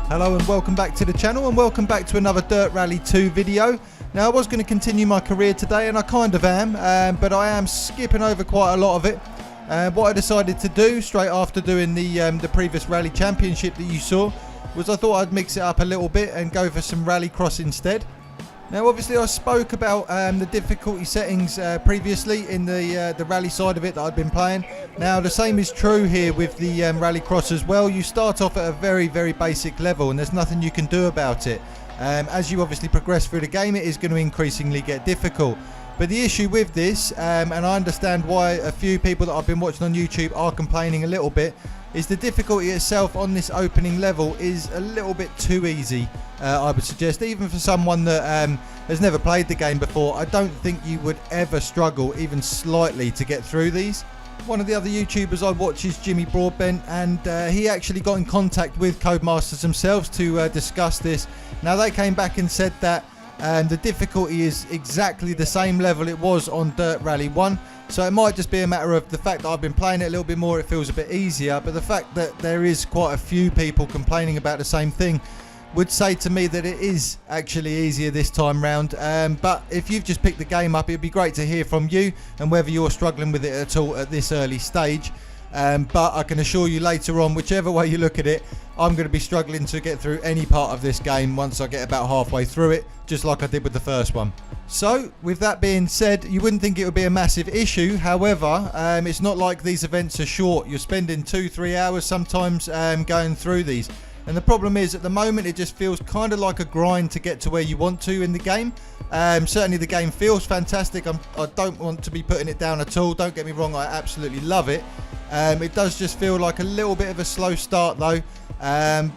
Hello and welcome back to the channel, and welcome back to another Dirt Rally 2 video. Now, I was going to continue my career today, and I kind of am, but I am skipping over quite a lot of it. What I decided to do straight after doing the previous Rally Championship that you saw was I thought I'd mix it up a little bit and go for some Rallycross instead. Now, obviously I spoke about the difficulty settings previously in the rally side of it that I'd been playing. Now, the same is true here with the Rallycross as well. You start off at a very, very basic level, and there's nothing you can do about it. As you obviously progress through the game, it is going to increasingly get difficult. But the issue with this, and I understand why a few people that I've been watching on YouTube are complaining a little bit, is the difficulty itself on this opening level is a little bit too easy, I would suggest. Even for someone that has never played the game before, I don't think you would ever struggle even slightly to get through these. One of the other YouTubers I watch is Jimmy Broadbent, and he actually got in contact with Codemasters themselves to discuss this. Now, they came back and said that the difficulty is exactly the same level it was on Dirt Rally 1. So it might just be a matter of the fact that I've been playing it a little bit more, it feels a bit easier. But the fact that there is quite a few people complaining about the same thing would say to me that it is actually easier this time round. But if you've just picked the game up, it'd be great to hear from you and whether you're struggling with it at all at this early stage. But I can assure you later on, whichever way you look at it, I'm going to be struggling to get through any part of this game once I get about halfway through it, just like I did with the first one. So, with that being said, you wouldn't think it would be a massive issue. However, it's not like these events are short. You're spending 2-3 hours sometimes going through these. And the problem is, at the moment, it just feels kind of like a grind to get to where you want to in the game. Certainly the game feels fantastic. I don't want to be putting it down at all. Don't get me wrong, I absolutely love it. It does just feel like a little bit of a slow start though.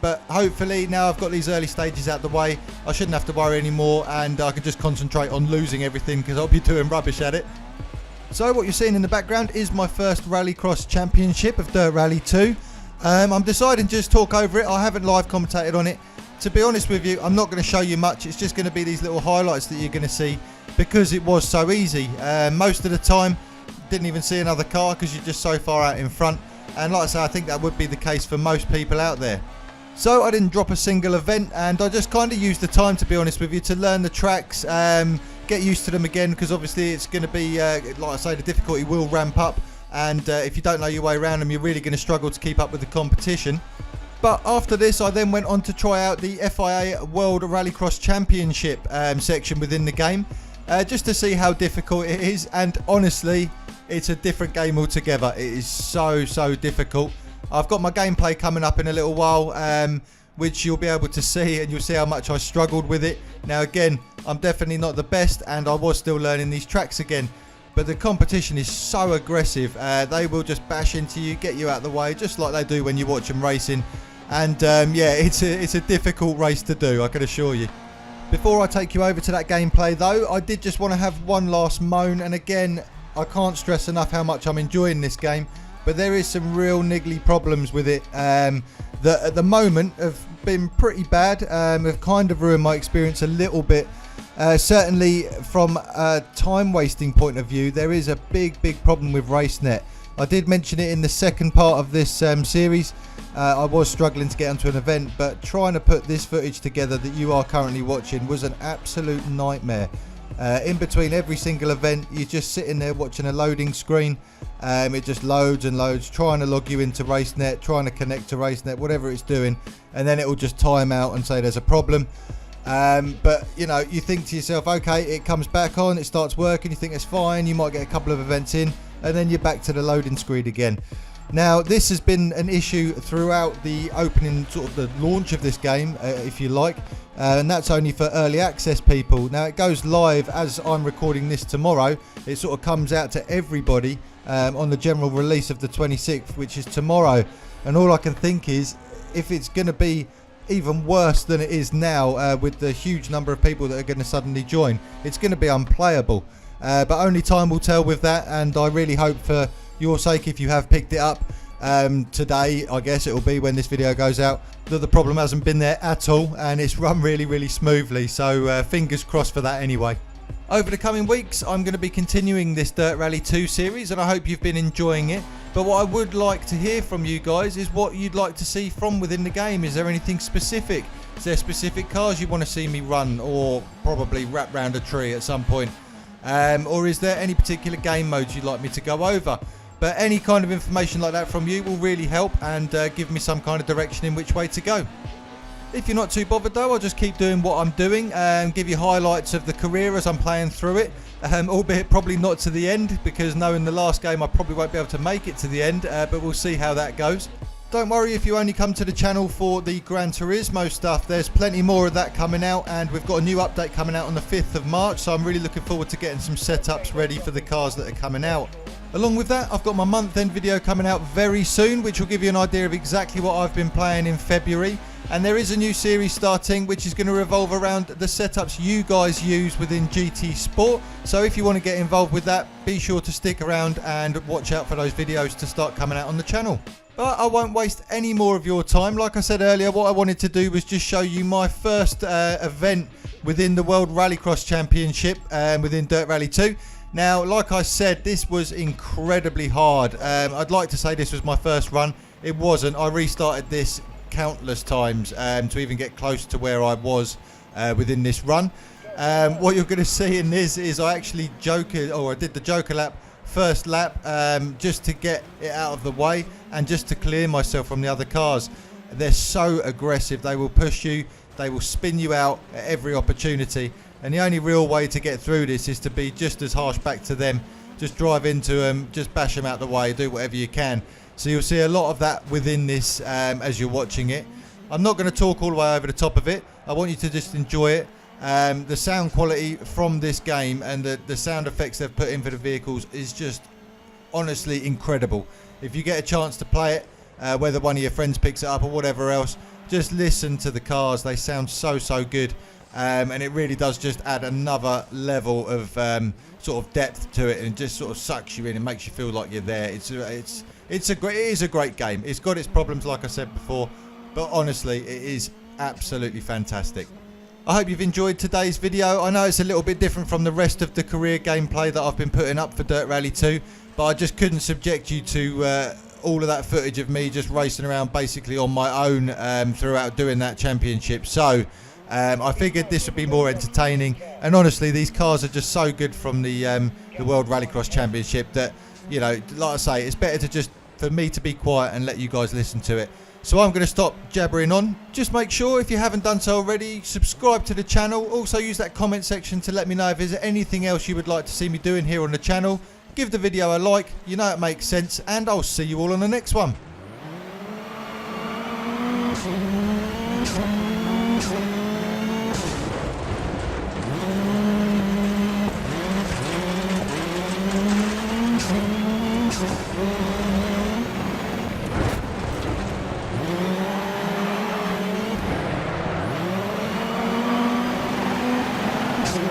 But hopefully now I've got these early stages out the way, I shouldn't have to worry anymore, and I can just concentrate on losing everything because I'll be doing rubbish at it. So what you're seeing in the background is my first Rallycross Championship of Dirt Rally 2. I'm deciding to just talk over it. I haven't live commentated on it. To be honest with you, I'm not going to show you much. It's just going to be these little highlights that you're going to see because it was so easy. Most of the time, didn't even see another car because you're just so far out in front. And like I say, I think that would be the case for most people out there. So I didn't drop a single event, and I just kind of used the time, to be honest with you, to learn the tracks, get used to them again, because obviously it's going to be, like I say, the difficulty will ramp up. And if you don't know your way around them, you're really going to struggle to keep up with the competition. But after this, I then went on to try out the FIA World Rallycross Championship section within the game, just to see how difficult it is. And honestly, it's a different game altogether. It is so difficult. I've got my gameplay coming up in a little while, which you'll be able to see, and you'll see how much I struggled with it. Now again, I'm definitely not the best, and I was still learning these tracks again. But the competition is so aggressive. They will just bash into you, get you out of the way, just like they do when you watch them racing. And yeah, it's a difficult race to do, I can assure you. Before I take you over to that gameplay though, I did just want to have one last moan. And again, I can't stress enough how much I'm enjoying this game. But there is some real niggly problems with it that at the moment have been pretty bad. Have kind of ruined my experience a little bit. Certainly from a time wasting point of view, there is a big problem with RaceNet. I did mention it in the second part of this series. I was struggling to get onto an event, but trying to put this footage together that you are currently watching was an absolute nightmare. In between every single event, you're just sitting there watching a loading screen. It just loads and loads, trying to log you into RaceNet, trying to connect to RaceNet, whatever it's doing, and then it will just time out and say there's a problem. But you know, you think to yourself, okay, it comes back on, it starts working, you think it's fine, you might get a couple of events in, and then you're back to the loading screen again. Now, this has been an issue throughout the opening, sort of the launch of this game, if you like, and that's only for early access people. Now, it goes live as I'm recording this tomorrow. It sort of comes out to everybody on the general release of the 26th, which is tomorrow. And all I can think is, if it's going to be even worse than it is now, with the huge number of people that are going to suddenly join, it's going to be unplayable. But only time will tell with that, and I really hope for your sake, if you have picked it up, today. I guess it will be when this video goes out, that the problem hasn't been there at all, and it's run really smoothly, so fingers crossed for that anyway. Over the coming weeks, I'm going to be continuing this Dirt Rally 2 series, and I hope you've been enjoying it. But what I would like to hear from you guys is what you'd like to see from within the game. Is there anything specific? Is there specific cars you want to see me run, or probably wrap round a tree at some point? Or is there any particular game modes you'd like me to go over? But any kind of information like that from you will really help and give me some kind of direction in which way to go. If you're not too bothered though, I'll just keep doing what I'm doing and give you highlights of the career as I'm playing through it, albeit probably not to the end, because knowing the last game I probably won't be able to make it to the end, but we'll see how that goes. Don't worry if you only come to the channel for the Gran Turismo stuff, there's plenty more of that coming out, and we've got a new update coming out on the 5th of March, so I'm really looking forward to getting some setups ready for the cars that are coming out. Along with that, I've got my month-end video coming out very soon, which will give you an idea of exactly what I've been playing in February. And there is a new series starting, which is going to revolve around the setups you guys use within GT Sport. So if you want to get involved with that, be sure to stick around and watch out for those videos to start coming out on the channel. But I won't waste any more of your time. Like I said earlier, what I wanted to do was just show you my first event within the World Rallycross Championship within Dirt Rally 2. Now, like I said, this was incredibly hard. I'd like to say this was my first run. It wasn't. I restarted this countless times to even get close to where I was within this run. What you're going to see in this is I actually I did the Joker lap, first lap, just to get it out of the way and just to clear myself from the other cars. They're so aggressive. They will push you, they will spin you out at every opportunity, and the only real way to get through this is to be just as harsh back to them. Just drive into them, just bash them out the way, do whatever you can. So you'll see a lot of that within this as you're watching it. I'm not going to talk all the way over the top of it. I want you to just enjoy it. The sound quality from this game and the sound effects they've put in for the vehicles is just honestly incredible. If you get a chance to play it, whether one of your friends picks it up or whatever else, just listen to the cars. They sound so good. And it really does just add another level of sort of depth to it, and it just sort of sucks you in and makes you feel like you're there. It is a great game. It's got its problems, like I said before, but honestly, it is absolutely fantastic. I hope you've enjoyed today's video. I know it's a little bit different from the rest of the career gameplay that I've been putting up for Dirt Rally 2, but I just couldn't subject you to all of that footage of me just racing around basically on my own throughout doing that championship. So I figured this would be more entertaining, and honestly, these cars are just so good from the World Rallycross Championship that, you know, like I say, it's better to just for me to be quiet and let you guys listen to it. So I'm going to stop jabbering on. Just make sure, if you haven't done so already, subscribe to the channel. Also use that comment section to let me know if there's anything else you would like to see me doing here on the channel. Give the video a like, you know it makes sense, and I'll see you all on the next one.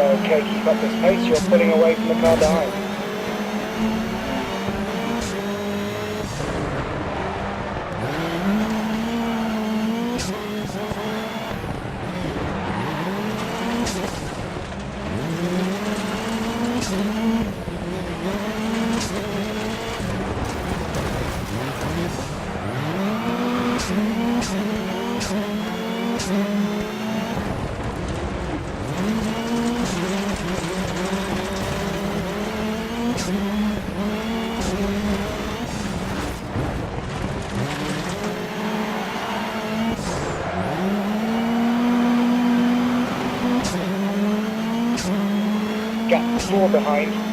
Okay, keep up this pace, you're pulling away from the car behind. Gap 4 behind.